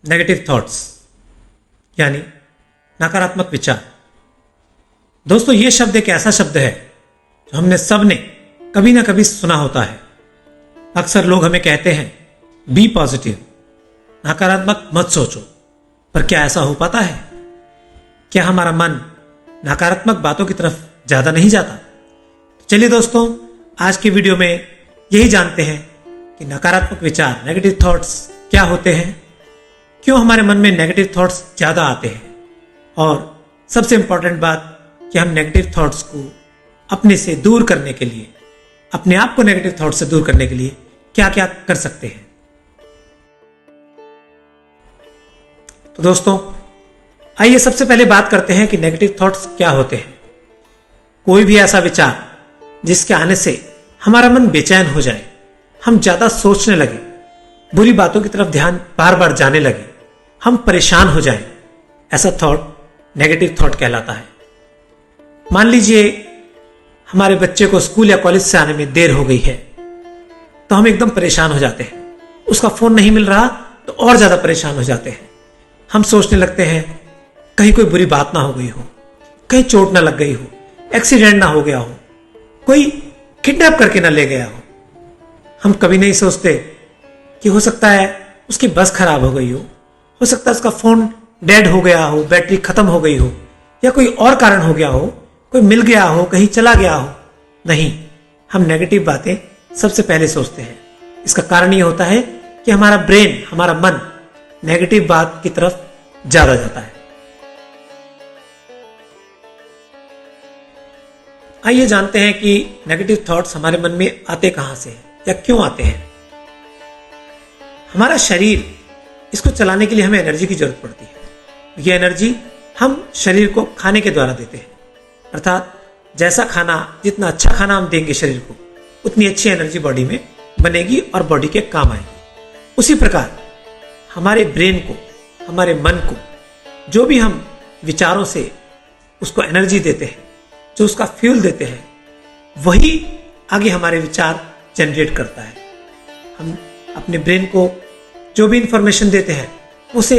Negative thoughts यानी नकारात्मक विचार। दोस्तों, यह शब्द एक ऐसा शब्द है जो हमने सब ने कभी ना कभी सुना होता है। अक्सर लोग हमें कहते हैं बी पॉजिटिव, नकारात्मक मत सोचो। पर क्या ऐसा हो पाता है? क्या हमारा मन नकारात्मक बातों की तरफ ज्यादा नहीं जाता? तो चलिए दोस्तों, आज की वीडियो में यही जानते हैं कि नकारात्मक विचार, नेगेटिव थॉट्स क्या होते हैं, क्यों हमारे मन में नेगेटिव थॉट्स ज्यादा आते हैं, और सबसे इंपॉर्टेंट बात कि हम नेगेटिव थॉट्स को अपने से दूर करने के लिए, अपने आप को नेगेटिव थॉट्स से दूर करने के लिए क्या क्या कर सकते हैं। तो दोस्तों, आइए सबसे पहले बात करते हैं कि नेगेटिव थॉट्स क्या होते हैं। कोई भी ऐसा विचार जिसके आने से हमारा मन बेचैन हो जाए, हम ज्यादा सोचने लगे, बुरी बातों की तरफ ध्यान बार बार जाने लगे, हम परेशान हो जाएं, ऐसा थॉट नेगेटिव थॉट कहलाता है। मान लीजिए हमारे बच्चे को स्कूल या कॉलेज से आने में देर हो गई है, तो हम एकदम परेशान हो जाते हैं। उसका फोन नहीं मिल रहा तो और ज्यादा परेशान हो जाते हैं। हम सोचने लगते हैं कहीं कोई बुरी बात ना हो गई हो, कहीं चोट ना लग गई हो, एक्सीडेंट ना हो गया हो, कोई किडनैप करके ना ले गया हो। हम कभी नहीं सोचते कि हो सकता है उसकी बस खराब हो गई हो सकता है उसका फोन डेड हो गया हो, बैटरी खत्म हो गई हो, या कोई और कारण हो गया हो, कोई मिल गया हो, कहीं चला गया हो। नहीं, हम नेगेटिव बातें सबसे पहले सोचते हैं। इसका कारण यह होता है कि हमारा ब्रेन, हमारा मन नेगेटिव बात की तरफ ज्यादा जाता है। आइए जानते हैं कि नेगेटिव थॉट्स हमारे मन में आते कहां से हैं या क्यों आते हैं। हमारा शरीर, इसको चलाने के लिए हमें एनर्जी की जरूरत पड़ती है। यह एनर्जी हम शरीर को खाने के द्वारा देते हैं। अर्थात जैसा खाना, जितना अच्छा खाना हम देंगे शरीर को, उतनी अच्छी एनर्जी बॉडी में बनेगी और बॉडी के काम आएगी। उसी प्रकार हमारे ब्रेन को, हमारे मन को जो भी हम विचारों से उसको एनर्जी देते हैं, जो उसका फ्यूल देते हैं, वही आगे हमारे विचार जनरेट करता है। हम अपने ब्रेन को जो भी इंफॉर्मेशन देते हैं, उसे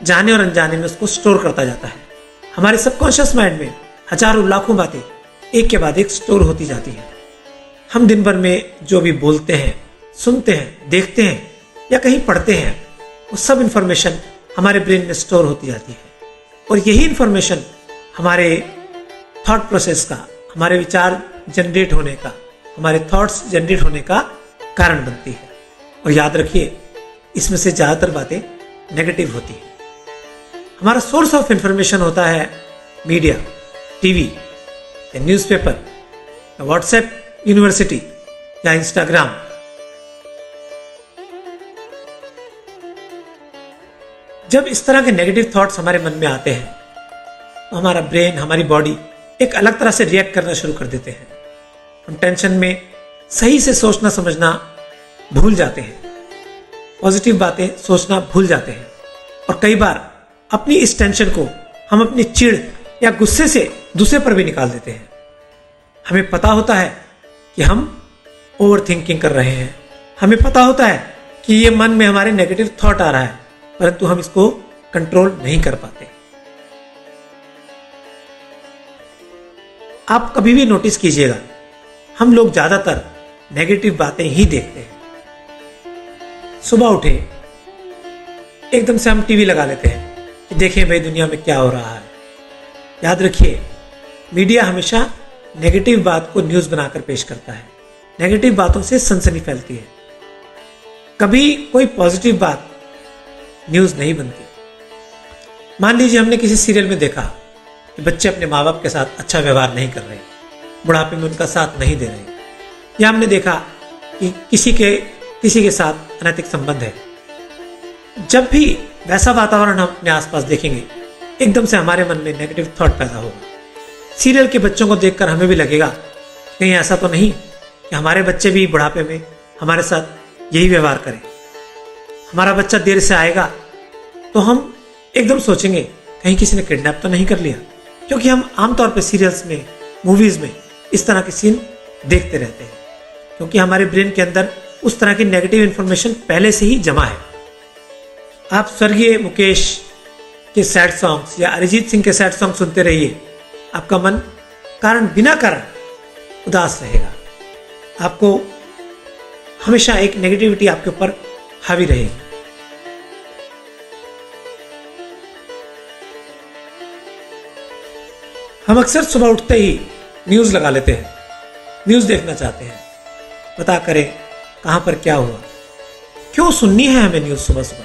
जाने और अनजाने में उसको स्टोर करता जाता है। हमारे सबकॉन्शियस माइंड में हजारों लाखों बातें एक के बाद एक स्टोर होती जाती हैं। हम दिन भर में जो भी बोलते हैं, सुनते हैं, देखते हैं या कहीं पढ़ते हैं, वो सब इंफॉर्मेशन हमारे ब्रेन में स्टोर होती जाती है। और यही इंफॉर्मेशन हमारे थॉट प्रोसेस का, हमारे विचार जनरेट होने का, हमारे थॉट्स जनरेट होने का कारण बनती है। और याद रखिए, इसमें से ज्यादातर बातें नेगेटिव होती है। हमारा सोर्स ऑफ इंफॉर्मेशन होता है मीडिया, टीवी या न्यूज़पेपर या व्हाट्सएप, यूनिवर्सिटी या इंस्टाग्राम। जब इस तरह के नेगेटिव थॉट्स हमारे मन में आते हैं, तो हमारा ब्रेन, हमारी बॉडी एक अलग तरह से रिएक्ट करना शुरू कर देते हैं। हम टेंशन में सही से सोचना समझना भूल जाते हैं, पॉजिटिव बातें सोचना भूल जाते हैं, और कई बार अपनी इस टेंशन को हम अपनी चिढ़ या गुस्से से दूसरे पर भी निकाल देते हैं। हमें पता होता है कि हम ओवर थिंकिंग कर रहे हैं, हमें पता होता है कि ये मन में हमारे नेगेटिव थॉट आ रहा है, परंतु हम इसको कंट्रोल नहीं कर पाते। आप कभी भी नोटिस कीजिएगा, हम लोग ज्यादातर नेगेटिव बातें ही देखते हैं। सुबह उठे, एकदम से हम टीवी लगा लेते हैं कि देखें भाई दुनिया में क्या हो रहा है। याद रखिए, मीडिया हमेशा नेगेटिव बात को न्यूज़ बनाकर पेश करता है। नेगेटिव बातों से सनसनी फैलती है, कभी कोई पॉजिटिव बात न्यूज़ नहीं बनती। मान लीजिए हमने किसी सीरियल में देखा कि बच्चे अपने माँ बाप के साथ अच्छा व्यवहार नहीं कर रहे, बुढ़ापे में उनका साथ नहीं दे रहे, या हमने देखा कि किसी के साथ अनैतिक संबंध है। जब भी वैसा वातावरण हम अपने आसपास देखेंगे, एकदम से हमारे मन में नेगेटिव थॉट पैदा होगा। सीरियल के बच्चों को देखकर हमें भी लगेगा कहीं ऐसा तो नहीं कि हमारे बच्चे भी बुढ़ापे में हमारे साथ यही व्यवहार करें। हमारा बच्चा देर से आएगा तो हम एकदम सोचेंगे कहीं किसी ने किडनैप तो नहीं कर लिया, क्योंकि हम आमतौर पर सीरियल्स में, मूवीज में इस तरह के सीन देखते रहते हैं, क्योंकि हमारे ब्रेन के अंदर उस तरह की नेगेटिव इंफॉर्मेशन पहले से ही जमा है। आप स्वर्गीय मुकेश के सैड सॉन्ग्स या अरिजीत सिंह के सैड सॉन्ग सुनते रहिए, आपका मन बिना कारण उदास रहेगा। आपको हमेशा एक नेगेटिविटी आपके ऊपर हावी रहेगी। हम अक्सर सुबह उठते ही न्यूज़ लगा लेते हैं, न्यूज़ देखना चाहते हैं, पता करें कहाँ पर क्या हुआ। क्यों सुननी है हमें न्यूज़ सुबह सुबह?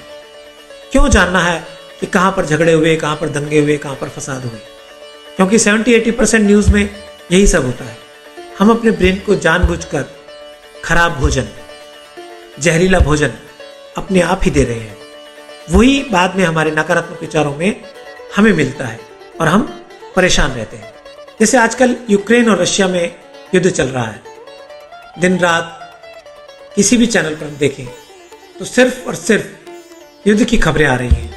क्यों जानना है कि कहाँ पर झगड़े हुए, कहाँ पर दंगे हुए, कहाँ पर फसाद हुए? क्योंकि 70-80% न्यूज़ में यही सब होता है। हम अपने ब्रेन को जानबूझकर खराब भोजन, जहरीला भोजन अपने आप ही दे रहे हैं। वही बाद में हमारे नकारात्मक विचारों में हमें मिलता है और हम परेशान रहते हैं। जैसे आजकल यूक्रेन और रशिया में युद्ध चल रहा है। दिन रात किसी भी चैनल पर हम देखें तो सिर्फ और सिर्फ युद्ध की खबरें आ रही हैं।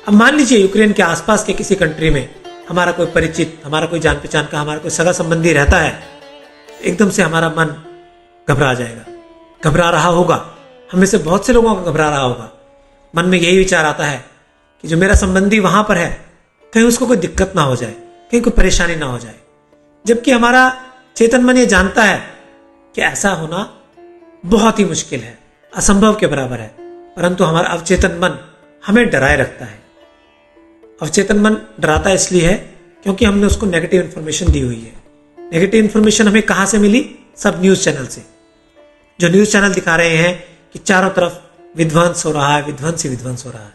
अब मान लीजिए यूक्रेन के आसपास के किसी कंट्री में हमारा कोई परिचित, हमारा कोई जान पहचान का, हमारा कोई सगा संबंधी रहता है, एकदम से हमारा मन घबरा जाएगा, घबरा रहा होगा। हम में से बहुत से लोगों का घबरा रहा होगा। मन में यही विचार आता है कि जो मेरा संबंधी वहां पर है, कहीं उसको कोई दिक्कत ना हो जाए, कहीं कोई परेशानी ना हो जाए। जबकि हमारा चेतन मन ये जानता है कि ऐसा होना बहुत ही मुश्किल है, असंभव के बराबर है, परंतु हमारा अवचेतन मन हमें डराए रखता है। अवचेतन मन डराता इसलिए है क्योंकि हमने उसको नेगेटिव इंफॉर्मेशन दी हुई है। नेगेटिव इंफॉर्मेशन हमें कहां से मिली? सब न्यूज चैनल से। जो न्यूज चैनल दिखा रहे हैं कि चारों तरफ विध्वंस हो रहा है, विध्वंस ही विध्वंस हो रहा है।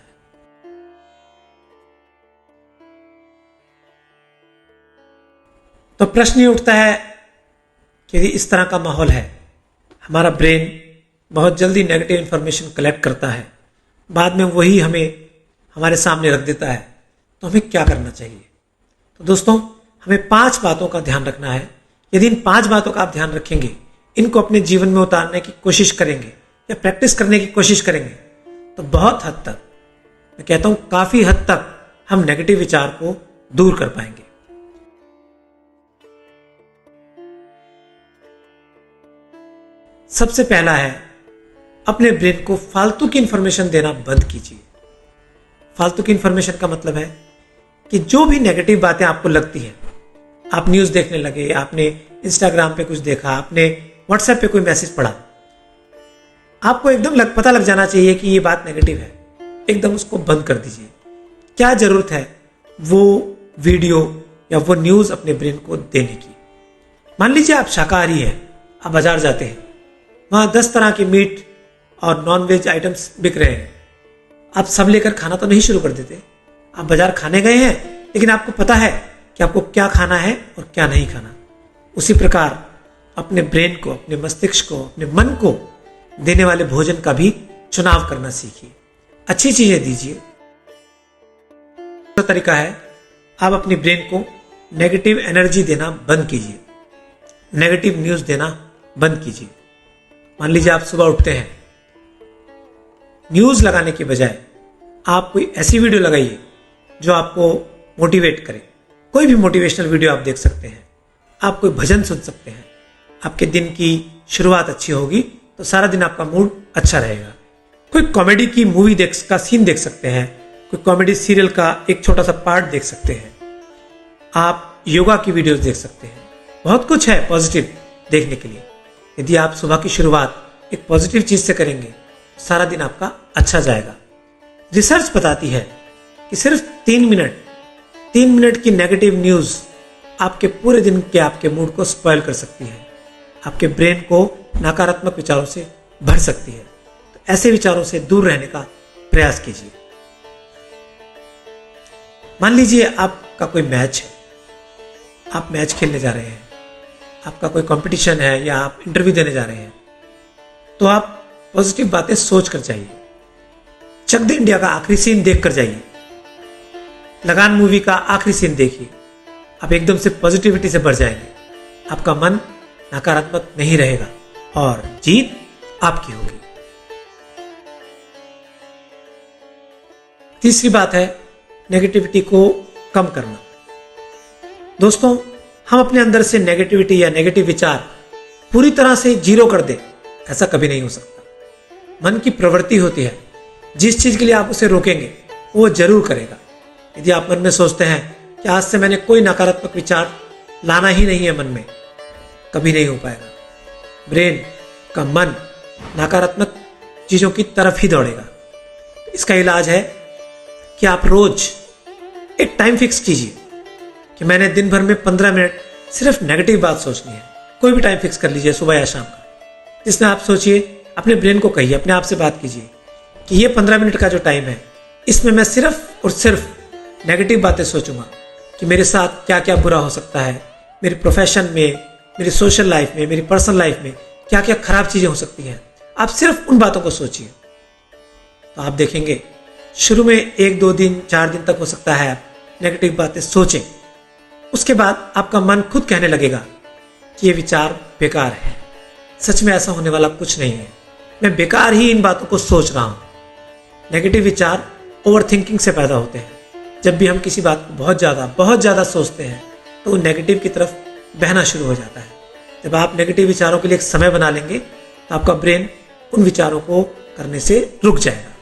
तो प्रश्न ये उठता है कि यदि इस तरह का माहौल है, हमारा ब्रेन बहुत जल्दी नेगेटिव इंफॉर्मेशन कलेक्ट करता है, बाद में वही हमें हमारे सामने रख देता है, तो हमें क्या करना चाहिए? तो दोस्तों, हमें 5 बातों का ध्यान रखना है। यदि इन 5 बातों का आप ध्यान रखेंगे, इनको अपने जीवन में उतारने की कोशिश करेंगे या प्रैक्टिस करने की कोशिश करेंगे, तो बहुत हद तक, मैं कहता हूं काफी हद तक, हम नेगेटिव विचार को दूर कर पाएंगे। सबसे पहला है, अपने ब्रेन को फालतू की इंफॉर्मेशन देना बंद कीजिए। फालतू की इंफॉर्मेशन का मतलब है कि जो भी नेगेटिव बातें आपको लगती हैं, आप न्यूज देखने लगे, आपने इंस्टाग्राम पे कुछ देखा, आपने व्हाट्सएप पे कोई मैसेज पढ़ा, आपको एकदम पता लग जाना चाहिए कि ये बात नेगेटिव है, एकदम उसको बंद कर दीजिए। क्या जरूरत है वो वीडियो या वो न्यूज अपने ब्रेन को देने की? मान लीजिए आप शाकाहारी हैं, आप बाजार जाते हैं, वहां 10 तरह के मीट और नॉन वेज आइटम्स बिक रहे हैं। आप सब लेकर खाना तो नहीं शुरू कर देते। आप बाजार खाने गए हैं, लेकिन आपको पता है कि आपको क्या खाना है और क्या नहीं खाना। उसी प्रकार अपने ब्रेन को, अपने मस्तिष्क को, अपने मन को देने वाले भोजन का भी चुनाव करना सीखिए। अच्छी चीजें दीजिए। दूसरा तरीका है, आप अपने ब्रेन को नेगेटिव एनर्जी देना बंद कीजिए, नेगेटिव न्यूज देना बंद कीजिए। मान लीजिए आप सुबह उठते हैं, न्यूज लगाने के बजाय आप कोई ऐसी वीडियो लगाइए जो आपको मोटिवेट करे। कोई भी मोटिवेशनल वीडियो आप देख सकते हैं, आप कोई भजन सुन सकते हैं। आपके दिन की शुरुआत अच्छी होगी तो सारा दिन आपका मूड अच्छा रहेगा। कोई कॉमेडी की मूवी का सीन देख सकते हैं, कोई कॉमेडी सीरियल का एक छोटा सा पार्ट देख सकते हैं, आप योगा की वीडियोस देख सकते हैं। बहुत कुछ है पॉजिटिव देखने के लिए। यदि आप सुबह की शुरुआत एक पॉजिटिव चीज से करेंगे, सारा दिन आपका अच्छा जाएगा। रिसर्च बताती है कि सिर्फ 3 मिनट की नेगेटिव न्यूज आपके पूरे दिन के आपके मूड को स्पॉइल कर सकती है, आपके ब्रेन को नकारात्मक विचारों से भर सकती है। तो ऐसे विचारों से दूर रहने का प्रयास कीजिए। मान लीजिए आपका कोई मैच है, आप मैच खेलने जा रहे हैं, आपका कोई कंपटीशन है या आप इंटरव्यू देने जा रहे हैं, तो आप पॉजिटिव बातें सोच कर जाइए। चक दे इंडिया का आखिरी सीन देख कर जाइए, लगान मूवी का आखिरी सीन देखिए, आप एकदम से पॉजिटिविटी से भर जाएंगे। आपका मन नकारात्मक नहीं रहेगा और जीत आपकी होगी। तीसरी बात है नेगेटिविटी को कम करना। दोस्तों, हम अपने अंदर से नेगेटिविटी या नेगेटिव विचार पूरी तरह से जीरो कर दें, ऐसा कभी नहीं हो सकता। मन की प्रवृत्ति होती है, जिस चीज के लिए आप उसे रोकेंगे वो जरूर करेगा। यदि आप मन में सोचते हैं कि आज से मैंने कोई नकारात्मक विचार लाना ही नहीं है मन में, कभी नहीं हो पाएगा। ब्रेन का मन नकारात्मक चीजों की तरफ ही दौड़ेगा। इसका इलाज है कि आप रोज एक टाइम फिक्स कीजिए कि मैंने दिन भर में 15 मिनट सिर्फ नेगेटिव बात सोचनी है। कोई भी टाइम फिक्स कर लीजिए, सुबह या शाम का, जिसमें आप सोचिए, अपने ब्रेन को कहिए, अपने आप से बात कीजिए कि ये 15 मिनट का जो टाइम है इसमें मैं सिर्फ और सिर्फ नेगेटिव बातें सोचूंगा कि मेरे साथ क्या क्या बुरा हो सकता है, मेरे प्रोफेशन में, मेरी सोशल लाइफ में, मेरी पर्सनल लाइफ में क्या क्या खराब चीजें हो सकती हैं। आप सिर्फ उन बातों को सोचिए, तो आप देखेंगे शुरू में 1, 2 दिन, 4 दिन तक हो सकता है आप नेगेटिव बातें सोचें। उसके बाद आपका मन खुद कहने लगेगा कि ये विचार बेकार है। सच में ऐसा होने वाला कुछ नहीं है, मैं बेकार ही इन बातों को सोच रहा हूं। नेगेटिव विचार ओवर थिंकिंग से पैदा होते हैं। जब भी हम किसी बात को बहुत ज्यादा सोचते हैं तो वो नेगेटिव की तरफ बहना शुरू हो जाता है। जब आप नेगेटिव विचारों के लिए एक समय बना लेंगे तो आपका ब्रेन उन विचारों को करने से रुक जाएगा।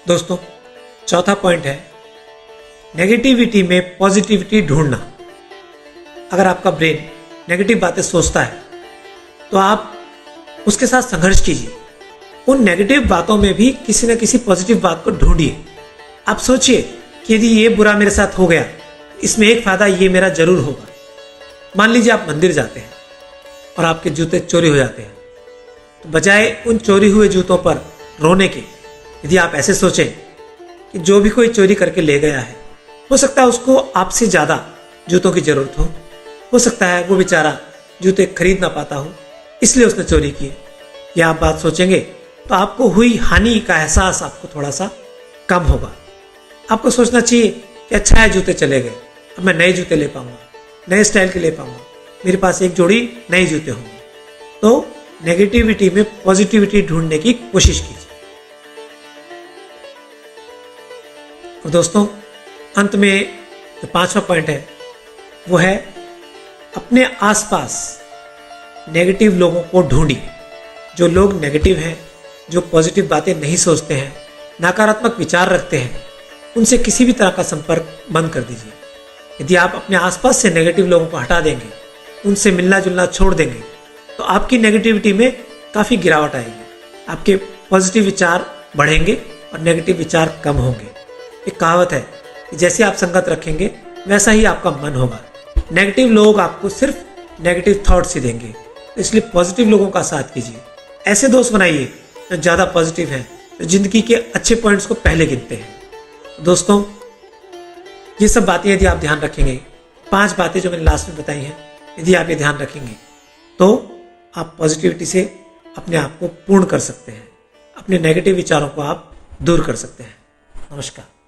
दोस्तों, चौथा पॉइंट है नेगेटिविटी में पॉजिटिविटी ढूंढना। अगर आपका ब्रेन नेगेटिव बातें सोचता है तो आप उसके साथ संघर्ष कीजिए। उन नेगेटिव बातों में भी किसी न किसी पॉजिटिव बात को ढूंढिए। आप सोचिए कि यदि ये बुरा मेरे साथ हो गया, इसमें एक फायदा ये मेरा जरूर होगा। मान लीजिए आप मंदिर जाते हैं और आपके जूते चोरी हो जाते हैं, तो बजाय उन चोरी हुए जूतों पर रोने के, यदि आप ऐसे सोचें कि जो भी कोई चोरी करके ले गया है, हो सकता है उसको आपसे ज्यादा जूतों की जरूरत हो सकता है वो बेचारा जूते खरीद ना पाता हो, इसलिए उसने चोरी की। यह आप बात सोचेंगे तो आपको हुई हानि का एहसास आपको थोड़ा सा कम होगा। आपको सोचना चाहिए कि अच्छा है जूते चले गए, अब मैं नए जूते ले पाऊंगा, नए स्टाइल के ले पाऊंगा, मेरे पास एक जोड़ी नए जूते होंगे। तो नेगेटिविटी में पॉजिटिविटी ढूंढने की कोशिश कीजिए। और दोस्तों, अंत में जो 5वां पॉइंट है वो है अपने आसपास नेगेटिव लोगों को ढूंढिए। जो लोग नेगेटिव हैं, जो पॉजिटिव बातें नहीं सोचते हैं, नकारात्मक विचार रखते हैं, उनसे किसी भी तरह का संपर्क बंद कर दीजिए। यदि आप अपने आसपास से नेगेटिव लोगों को हटा देंगे, उनसे मिलना जुलना छोड़ देंगे, तो आपकी नेगेटिविटी में काफ़ी गिरावट आएगी। आपके पॉजिटिव विचार बढ़ेंगे और नेगेटिव विचार कम होंगे। एक कहावत है कि जैसे आप संगत रखेंगे वैसा ही आपका मन होगा। नेगेटिव लोग आपको सिर्फ नेगेटिव थॉट्स ही देंगे, तो इसलिए पॉजिटिव लोगों का साथ कीजिए। ऐसे दोस्त बनाइए जो ज़्यादा पॉजिटिव हैं, जो जिंदगी के अच्छे पॉइंट्स को पहले गिनते हैं। दोस्तों, ये सब बातें यदि आप ध्यान रखेंगे, 5 बातें जो मैंने लास्ट में बताई हैं, यदि आप ये ध्यान रखेंगे तो आप पॉजिटिविटी से अपने आप को पूर्ण कर सकते हैं। अपने नेगेटिव विचारों को आप दूर कर सकते हैं। नमस्कार।